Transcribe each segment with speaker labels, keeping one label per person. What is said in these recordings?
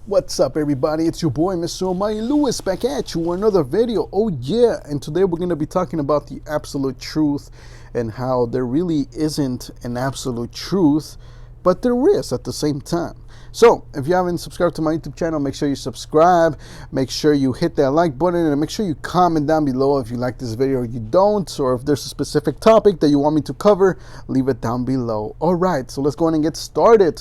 Speaker 1: What's up, everybody? It's your boy, Mr. Almighty Lewis, back at you with another video. Oh yeah, and today we're going to be talking about the absolute truth and how there really isn't an absolute truth, but there is at the same time. So if you haven't subscribed to my YouTube channel, make sure you subscribe, make sure you hit that like button, and make sure you comment down below if you like this video or you don't, or if there's a specific topic that you want me to cover, leave it down below. All right, so let's go ahead and get started.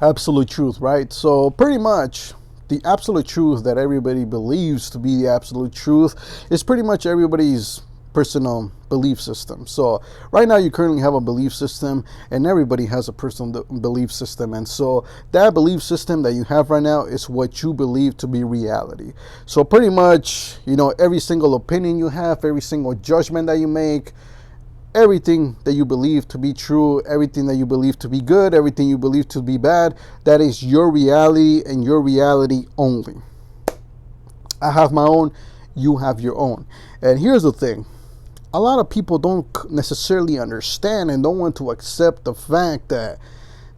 Speaker 1: Absolute truth, right? So pretty much the absolute truth that everybody believes to be the absolute truth is pretty much everybody's personal belief system. So right now you currently have a belief system, and everybody has a personal belief system, and so that belief system that you have right now is what you believe to be reality. So pretty much, you know, every single opinion you have, every single judgment that you make, everything that you believe to be true, everything that you believe to be good, everything you believe to be bad, that is your reality and your reality only. I have my own, you have your own. And here's the thing. A lot of people don't necessarily understand and don't want to accept the fact that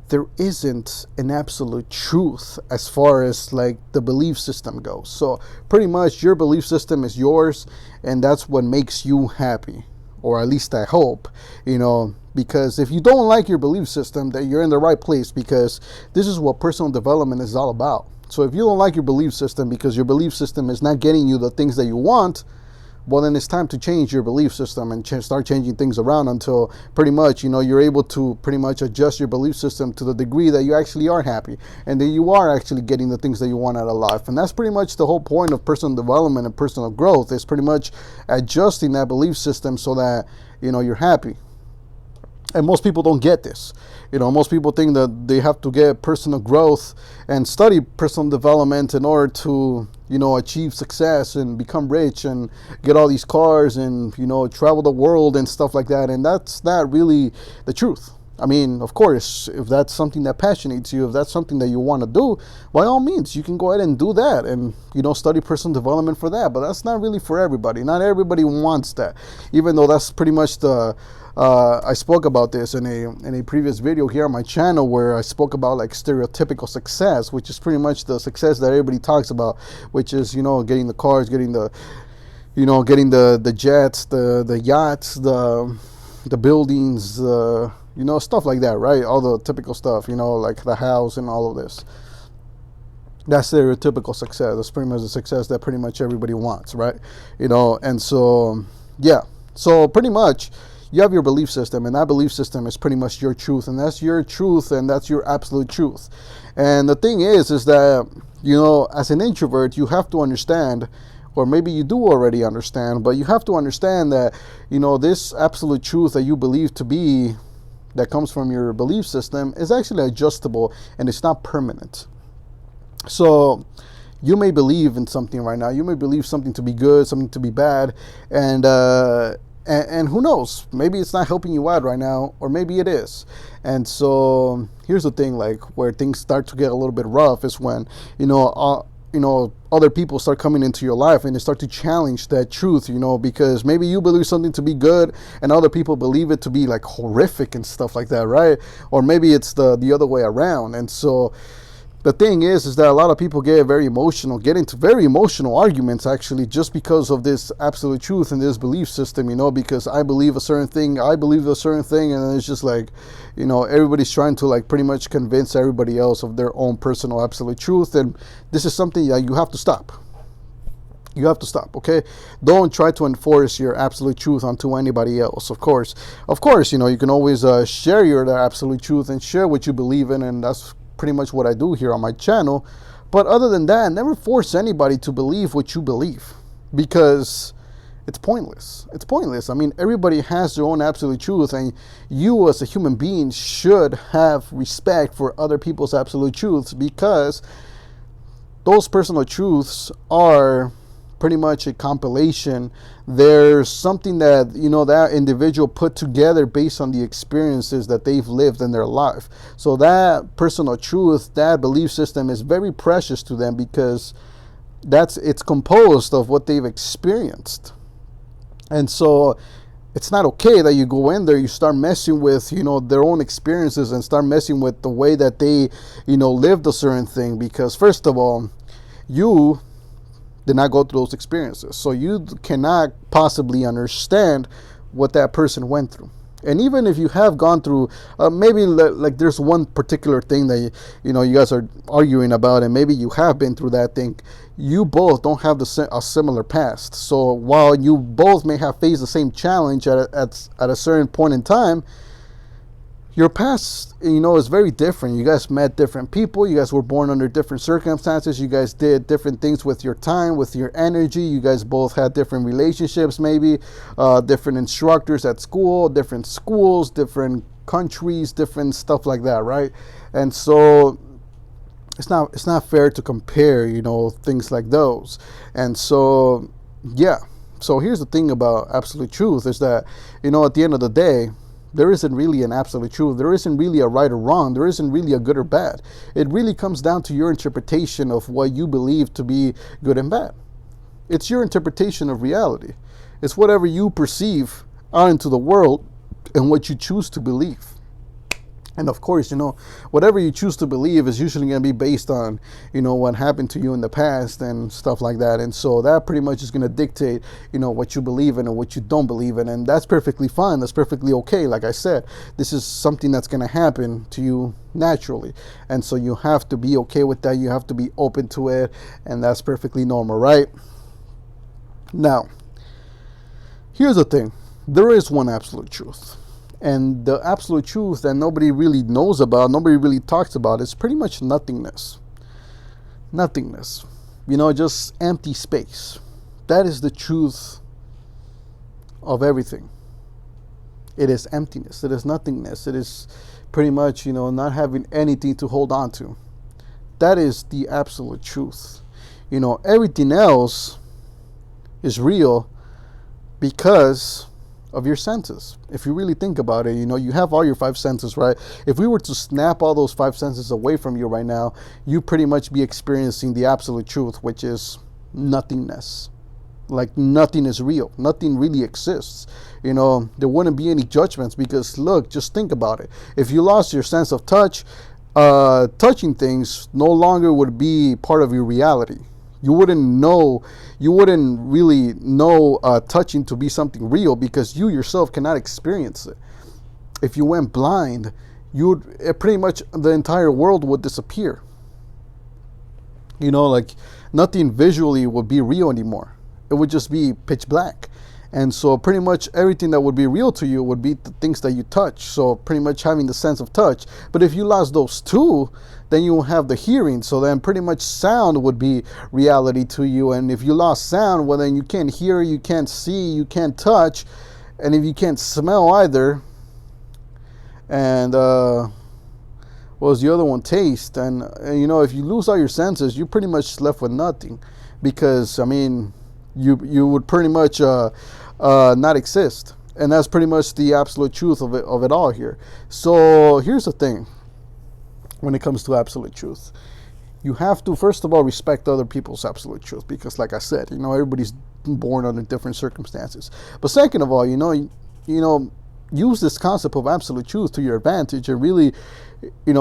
Speaker 1: there isn't an absolute truth as far as like the belief system goes. So pretty much your belief system is yours, and that's what makes you happy. Or at least I hope, you know, because if you don't like your belief system, then you're in the right place, because this is what personal development is all about. So if you don't like your belief system because your belief system is not getting you the things that you want, well, then it's time to change your belief system and start changing things around until pretty much, you know, you're able to pretty much adjust your belief system to the degree that you actually are happy and that you are actually getting the things that you want out of life. And that's pretty much the whole point of personal development and personal growth, is pretty much adjusting that belief system so that, you know, you're happy. And most people don't get this. You know, most people think that they have to get personal growth and study personal development in order to, you know, achieve success and become rich and get all these cars and, you know, travel the world and stuff like that. And that's not really the truth. I mean, of course, if that's something that passionates you, if that's something that you want to do, by all means, you can go ahead and do that and, you know, study personal development for that. But that's not really for everybody. Not everybody wants that, even though that's pretty much the... I spoke about this in a previous video here on my channel, where I spoke about like stereotypical success, which is pretty much the success that everybody talks about, which is, you know, getting the cars, getting the, you know, getting the jets, the yachts, the buildings, you know, stuff like that, right? All the typical stuff, you know, like the house and all of this. That's stereotypical success. That's pretty much the success that pretty much everybody wants, right? You know, and so, yeah. So pretty much, you have your belief system, and that belief system is pretty much your truth, and that's your truth, and that's your absolute truth. And the thing is that, you know, as an introvert, you have to understand, or maybe you do already understand, but you have to understand that, you know, this absolute truth that you believe to be, that comes from your belief system, is actually adjustable, and it's not permanent. So you may believe in something right now. You may believe something to be good, something to be bad, and who knows, maybe it's not helping you out right now, or maybe it is. And so here's the thing, like where things start to get a little bit rough is when, you know, other people start coming into your life and they start to challenge that truth, you know, because maybe you believe something to be good and other people believe it to be like horrific and stuff like that, right? Or maybe it's the other way around. And so the thing is that a lot of people get into very emotional arguments, actually, just because of this absolute truth and this belief system, you know, because I believe a certain thing, and it's just like, you know, everybody's trying to like pretty much convince everybody else of their own personal absolute truth, and this is something that you have to stop. You have to stop, okay? Don't try to enforce your absolute truth onto anybody else. Of course, you know, you can always share your absolute truth and share what you believe in, and that's pretty much what I do here on my channel. But other than that, never force anybody to believe what you believe, because it's pointless. It's pointless. I mean, everybody has their own absolute truth, and you as a human being should have respect for other people's absolute truths, because those personal truths are pretty much a compilation. There's something that, you know, that individual put together based on the experiences that they've lived in their life. So that personal truth, that belief system is very precious to them, because it's composed of what they've experienced. And so it's not okay that you go in there, you start messing with, their own experiences and start messing with the way that they, lived a certain thing. Because first of all, you did not go through those experiences. So you cannot possibly understand what that person went through. And even if you have gone through, maybe like there's one particular thing that you guys are arguing about, and maybe you have been through that thing. You both don't have a similar past. So while you both may have faced the same challenge at a certain point in time, your past, is very different. You guys met different people. You guys were born under different circumstances. You guys did different things with your time, with your energy. You guys both had different relationships, maybe different instructors at school, different schools, different countries, different stuff like that, right? And so it's not fair to compare, things like those. And so, yeah. So here's the thing about absolute truth is that, at the end of the day, there isn't really an absolute truth. There isn't really a right or wrong. There isn't really a good or bad. It really comes down to your interpretation of what you believe to be good and bad. It's your interpretation of reality. It's whatever you perceive out into the world and what you choose to believe. And of course, whatever you choose to believe is usually going to be based on, what happened to you in the past and stuff like that. And so that pretty much is going to dictate, what you believe in and what you don't believe in. And that's perfectly fine. That's perfectly okay. Like I said, this is something that's going to happen to you naturally. And so you have to be okay with that. You have to be open to it. And that's perfectly normal, right? Now, here's the thing. There is one absolute truth. And the absolute truth that nobody really knows about, nobody really talks about, is pretty much nothingness. Nothingness. Just empty space. That is the truth of everything. It is emptiness. It is nothingness. It is pretty much, not having anything to hold on to. That is the absolute truth. Everything else is real because of your senses. If you really think about it, you have all your 5 senses, right? If we were to snap all those 5 senses away from you right now, you pretty much be experiencing the absolute truth, which is nothingness. Like nothing is real. Nothing really exists. There wouldn't be any judgments because look, just think about it. If you lost your sense of touch, touching things no longer would be part of your reality. You wouldn't really know touching to be something real because you yourself cannot experience it. If you went blind, pretty much the entire world would disappear. Like nothing visually would be real anymore. It would just be pitch black. And so pretty much everything that would be real to you would be the things that you touch. So pretty much having the sense of touch. But if you lost those two, then you won't have the hearing. So then pretty much sound would be reality to you. And if you lost sound, well then you can't hear, you can't see, you can't touch. And if you can't smell either, and what was the other one? Taste. And if you lose all your senses, you're pretty much left with nothing. Because, you would pretty much not exist. And that's pretty much the absolute truth of it all here. So here's the thing. When it comes to absolute truth, you have to first of all respect other people's absolute truth, because like I said, everybody's born under different circumstances. But second of all, use this concept of absolute truth to your advantage and really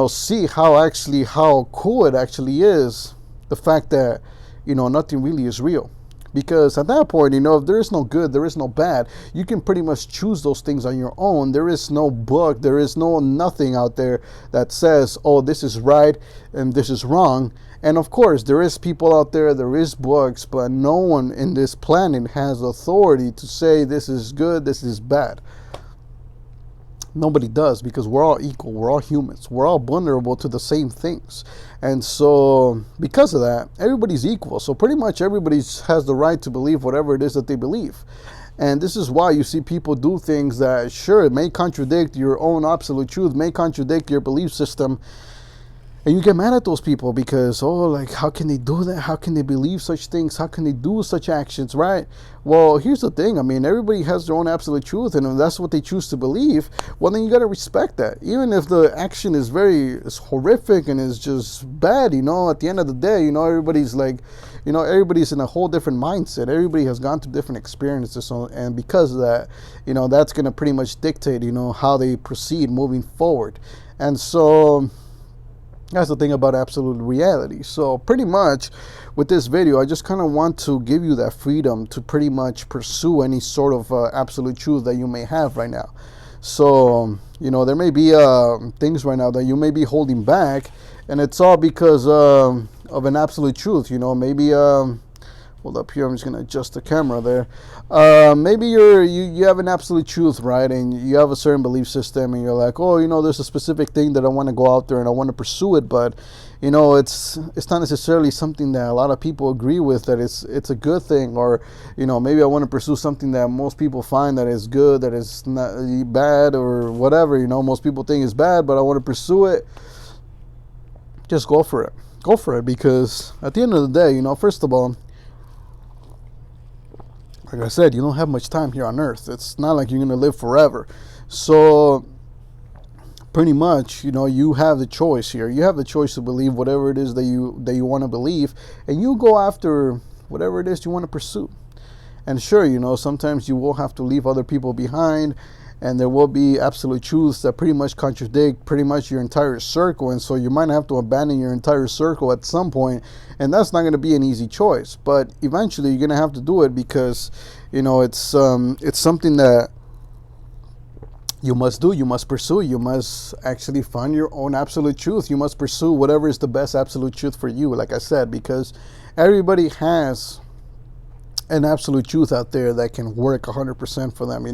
Speaker 1: see how cool it actually is, the fact that nothing really is real. Because at that point, if there is no good, there is no bad. You can pretty much choose those things on your own. There is no book, there is nothing out there that says, oh, this is right and this is wrong. And of course, there is people out there, there is books, but no one in this planet has authority to say this is good, this is bad. Nobody does, because we're all equal. We're all humans. We're all vulnerable to the same things. And so because of that, everybody's equal. So pretty much everybody has the right to believe whatever it is that they believe. And this is why you see people do things that, sure, it may contradict your own absolute truth, may contradict your belief system. And you get mad at those people because, oh, like, how can they do that? How can they believe such things? How can they do such actions, right? Well, here's the thing. I mean, everybody has their own absolute truth, and if that's what they choose to believe, well, then you got to respect that. Even if the action is horrific and is just bad, at the end of the day, everybody's like, everybody's in a whole different mindset. Everybody has gone through different experiences, and because of that, that's going to pretty much dictate, how they proceed moving forward. And so that's the thing about absolute reality. So pretty much with this video, I just kind of want to give you that freedom to pretty much pursue any sort of absolute truth that you may have right now. So, there may be things right now that you may be holding back, and it's all because of an absolute truth. Maybe hold up here, I'm just going to adjust the camera there. Maybe you have an absolute truth, right? And you have a certain belief system, and you're like, oh, there's a specific thing that I want to go out there and I want to pursue it, but it's not necessarily something that a lot of people agree with, that it's a good thing. Or maybe I want to pursue something that most people find that is good, that is not bad, or whatever. Most people think is bad, but I want to pursue it. Just go for it, because at the end of the day, first of all, like I said, you don't have much time here on earth. It's not like you're going to live forever. So pretty much, you have the choice here. You have the choice to believe whatever it is that you want to believe, and you go after whatever it is you want to pursue. And sure, sometimes you will have to leave other people behind, and there will be absolute truths that pretty much contradict pretty much your entire circle, and so you might have to abandon your entire circle at some point, and that's not going to be an easy choice. But eventually you're going to have to do it, because it's something that you must do, you must pursue, you must actually find your own absolute truth. You must pursue whatever is the best absolute truth for you, like I said, because everybody has an absolute truth out there that can work 100% for them.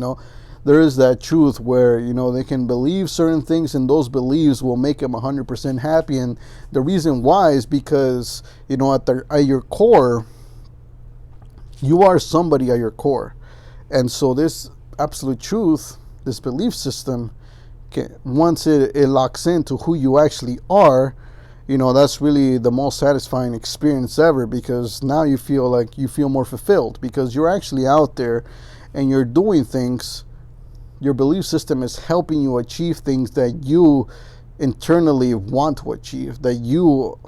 Speaker 1: There is that truth where, they can believe certain things, and those beliefs will make them 100% happy. And the reason why is because, at your core, you are somebody at your core. And so this absolute truth, this belief system, once it locks into who you actually are, that's really the most satisfying experience ever, because now you feel more fulfilled, because you're actually out there and you're doing things. Your belief system is helping you achieve things that you internally want to achieve, that you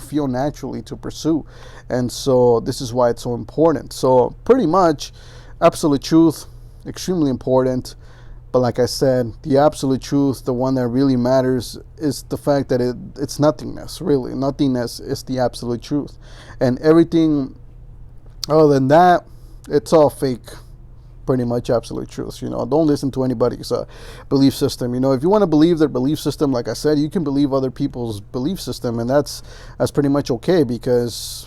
Speaker 1: feel naturally to pursue. And so this is why it's so important. So pretty much absolute truth, extremely important. But like I said, the absolute truth, the one that really matters, is the fact that it's nothingness, really. Nothingness is the absolute truth. And everything other than that, it's all fake. Pretty much absolute truth. Don't listen to anybody's belief system. If you want to believe their belief system, like I said, you can believe other people's belief system, and that's pretty much okay, because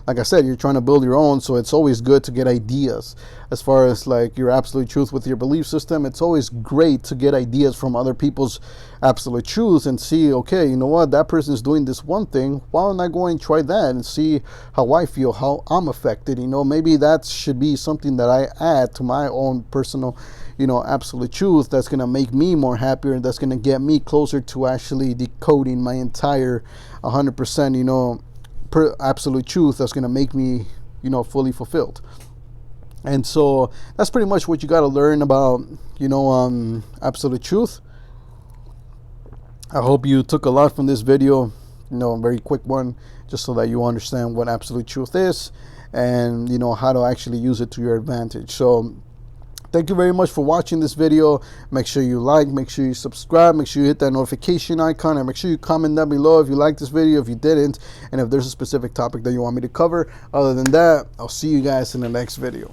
Speaker 1: like I said, you're trying to build your own, so it's always good to get ideas. As far as like your absolute truth with your belief system, it's always great to get ideas from other people's absolute truths and see, okay, you know what, that person is doing this one thing, why don't I go and try that and see how I feel, how I'm affected. Maybe that should be something that I add to my own personal absolute truth, that's going to make me more happier, and that's going to get me closer to actually decoding my entire 100% absolute truth, that's going to make me fully fulfilled. And so that's pretty much what you got to learn about absolute truth. I hope you took a lot from this video, a very quick one, just so that you understand what absolute truth is, and how to actually use it to your advantage. So thank you very much for watching this video. Make sure you like, make sure you subscribe, make sure you hit that notification icon, and make sure you comment down below if you liked this video, if you didn't, and if there's a specific topic that you want me to cover. Other than that, I'll see you guys in the next video.